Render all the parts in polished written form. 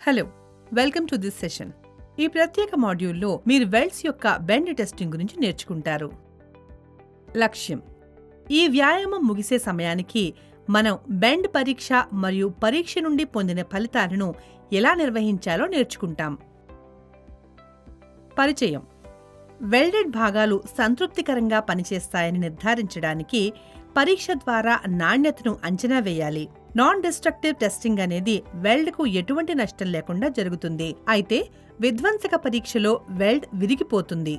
Hello, welcome to this session. ఈ ప్రత్యేక మాడ్యూల్లో మీరు వెల్డ్స్ యొక్క బెండ్ టెస్టింగ్ గురించి నేర్చుకుంటారు. లక్ష్యం: ఈ వ్యాయామం ముగిసే సమయానికి మనం బెండ్ పరీక్ష మరియు పరీక్ష నుండి పొందిన ఫలితాలను ఎలా నిర్వహించాలో నేర్చుకుంటాం. పరిచయం: వెల్డెడ్ భాగాలు సంతృప్తికరంగా పనిచేస్తాయని నిర్ధారించడానికి పరీక్ష ద్వారా నాణ్యతను అంచనా వేయాలి. నాన్ డిస్ట్రక్టివ్ టెస్టింగ్ అనేది వెల్డ్కు ఎటువంటి నష్టం లేకుండా జరుగుతుంది. అయితే విధ్వంసక పరీక్షలో వెల్డ్ విరిగిపోతుంది.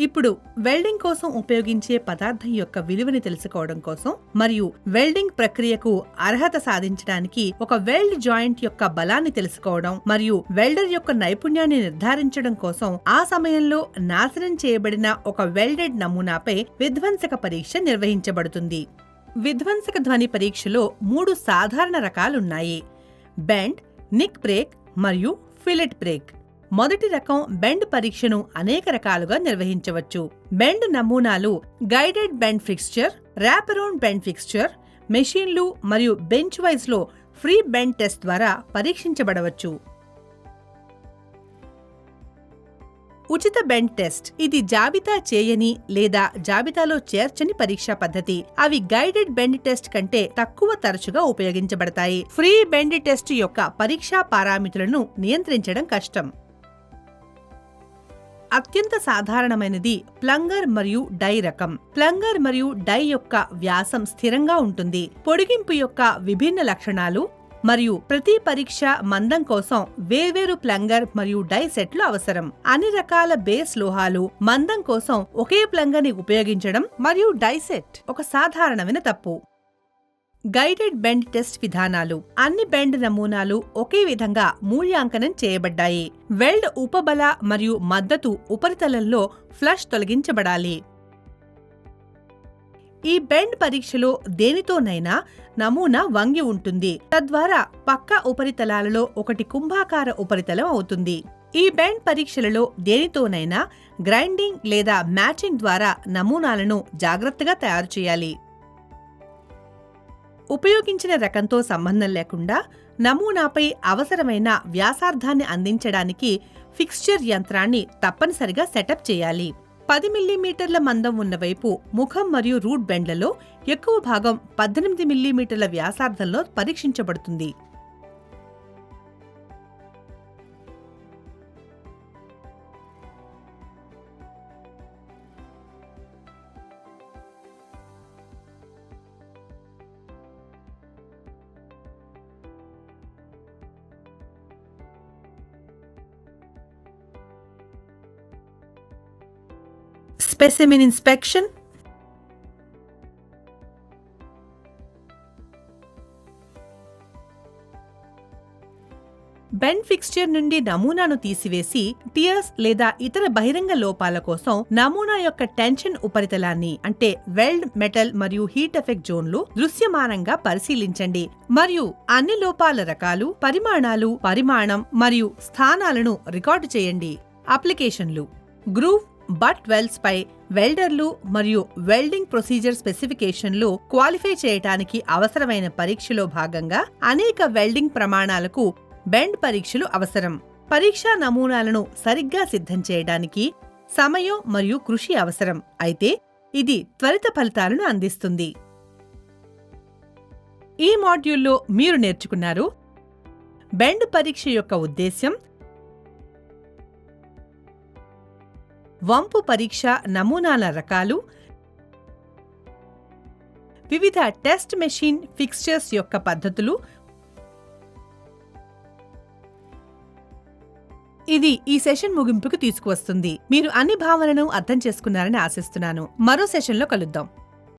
ఇప్పుడు వెల్డింగ్ కోసం ఉపయోగించే పదార్థం యొక్క విలువని తెలుసుకోవడం కోసం మరియు వెల్డింగ్ ప్రక్రియకు అర్హత సాధించడానికి ఒక వెల్డ్ జాయింట్ యొక్క బలాన్ని తెలుసుకోవడం మరియు వెల్డర్ యొక్క నైపుణ్యాన్ని నిర్ధారించడం కోసం ఆ సమయంలో నాశనం చేయబడిన ఒక వెల్డెడ్ నమూనాపై విధ్వంసక పరీక్ష నిర్వహించబడుతుంది. విధ్వంసక ధ్వని పరీక్షలో 3 సాధారణ రకాలున్నాయి: బెండ్, నిక్ బ్రేక్ మరియు ఫిలెట్ బ్రేక్. మొదటి రకం బెండ్ పరీక్షను అనేక రకాలుగా నిర్వహించవచ్చు. బెండ్ నమూనాలు guided bend fixture, rap around bend fixture, మెషిన్లు మరియు బెంచ్ వైజ్లో ఫ్రీ బెండ్ టెస్ట్ ద్వారా పరీక్షించబడవచ్చు. ఉచిత బెండ్ టెస్ట్: ఇది జాబితా చేయని లేదా జాబితాలో చేర్చని పరీక్షా పద్ధతి. అవి గైడెడ్ బెండ్ టెస్ట్ కంటే తక్కువ తరచుగా ఉపయోగించబడతాయి. ఫ్రీ బెండ్ టెస్ట్ యొక్క పరీక్షా పారామితులను నియంత్రించడం కష్టం. అత్యంత సాధారణమైనది ప్లంగర్ మరియు డై రకం. ప్లంగర్ మరియు డై యొక్క వ్యాసం స్థిరంగా ఉంటుంది. పొడిగింపు యొక్క విభిన్న లక్షణాలు మరియు ప్రతి పరీక్ష మందం కోసం వేర్వేరు ప్లంగర్ మరియు డై సెట్లు అవసరం. అన్ని రకాల బేస్ లోహాలు మందం కోసం ఒకే ప్లంగర్ ని ఉపయోగించడం మరియు డై సెట్ ఒక సాధారణమైన తప్పు. గైడెడ్ బెండ్ టెస్ట్ విధానాలు: అన్ని బెండ్ నమూనాలు ఒకే విధంగా మూల్యాంకనం చేయబడ్డాయి. వెల్డ్ ఉపబల మరియు మద్దతు ఉపరితలంలో ఫ్లష్ తొలగించబడాలి. ఈ బెండ్ పరీక్షలో దేనితోనైనా నమూనా వంగి ఉంటుంది, తద్వారా పక్క ఉపరితలాలలో ఒకటి కుంభాకార ఉపరితలం అవుతుంది. ఈ బెండ్ పరీక్షలలో దేనితోనైనా గ్రైండింగ్ లేదా మ్యాచింగ్ ద్వారా నమూనాలను జాగ్రత్తగా తయారు చేయాలి. ఉపయోగించిన రకంతో సంబంధం లేకుండా నమూనాపై అవసరమైన వ్యాసార్థాన్ని అందించడానికి ఫిక్స్చర్ యంత్రాన్ని తప్పనిసరిగా సెటప్ చేయాలి. 10 మిల్లీమీటర్ల మందం ఉన్న వైపు ముఖం మరియు రూట్ బెండ్లలో ఎక్కువ భాగం 18 మిల్లీమీటర్ల వ్యాసార్థంలో పరీక్షించబడుతుంది. Specimen inspection. బెండ్ ఫిక్స్చర్ నుండి నమూనాను తీసివేసి టియర్స్ లేదా ఇతర బహిరంగ లోపాల కోసం నమూనా యొక్క టెన్షన్ ఉపరితలాన్ని అంటే వెల్డ్, మెటల్ మరియు హీట్ ఎఫెక్ట్ జోన్లు దృశ్యమానంగా పరిశీలించండి మరియు అన్ని లోపాల రకాలు, పరిమాణాలు, పరిమాణం మరియు స్థానాలను రికార్డు చేయండి. అప్లికేషన్లు: గ్రూవ్, బట్ వెల్డ్స్ పై వెల్డర్లు మరియు వెల్డింగ్ ప్రొసీజర్ స్పెసిఫికేషన్లు క్వాలిఫై చేయటానికి అవసరమైన పరీక్షలో భాగంగా అనేక వెల్డింగ్ ప్రమాణాలకు బెండ్ పరీక్షలు అవసరం. పరీక్షా నమూనాలను సరిగ్గా సిద్ధం చేయడానికి సమయం మరియు కృషి అవసరం, అయితే ఇది త్వరిత ఫలితాలను అందిస్తుంది. ఈ మాడ్యూల్లో మీరు నేర్చుకున్నారు: బెండ్ పరీక్ష యొక్క ఉద్దేశ్యం, వంపు పరీక్ష నమూనాల రకాలు, వివిధ టెస్ట్ మెషిన్ ఫిక్స్చర్స్ యొక్క పద్ధతులు. ఇది ఈ సెషన్ ముగింపుకు తీసుకువస్తుంది. మీరు అన్ని భావనలను అర్థం చేసుకున్నారని ఆశిస్తున్నాను. మరో సెషన్లో కలుద్దాం.